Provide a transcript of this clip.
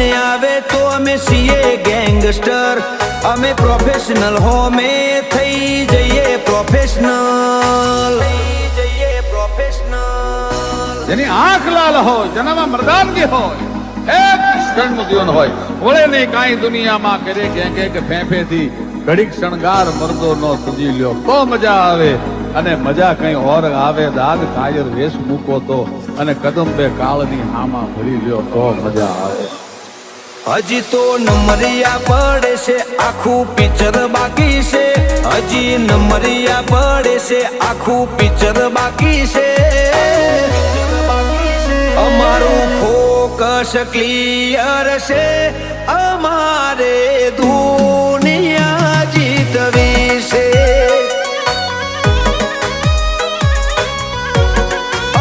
લઈને આવે તો અમે છીએ ગેંગસ્ટર, અમે પ્રોફેશનલ હો મે થઈ જઈએ પ્રોફેશનલ, જેની આંખ લાલ હોય, જેનામાં મર્દાનગી હોય, એક ક્ષણ જીવન હોય, વળે નહીં કાંઈ દુનિયામાં કરે કે ફેંફેથી ઘડીક શણગાર મરદો નો સજી લ્યો તો મજા આવે, અને મજા કઈ ઓર આવે દાગ કાયર વેશ મૂકો તો, અને કદમ બે કાળની હામાં ભરી લ્યો તો મજા આવે. હજી તો નમરિયા પડે છે, આખું પિક્ચર બાકી છે, હજી નમરિયા પડે છે, આખું પિક્ચર બાકી છે. અમારું ફોકસ ક્લિયર છે, અમારે દૂર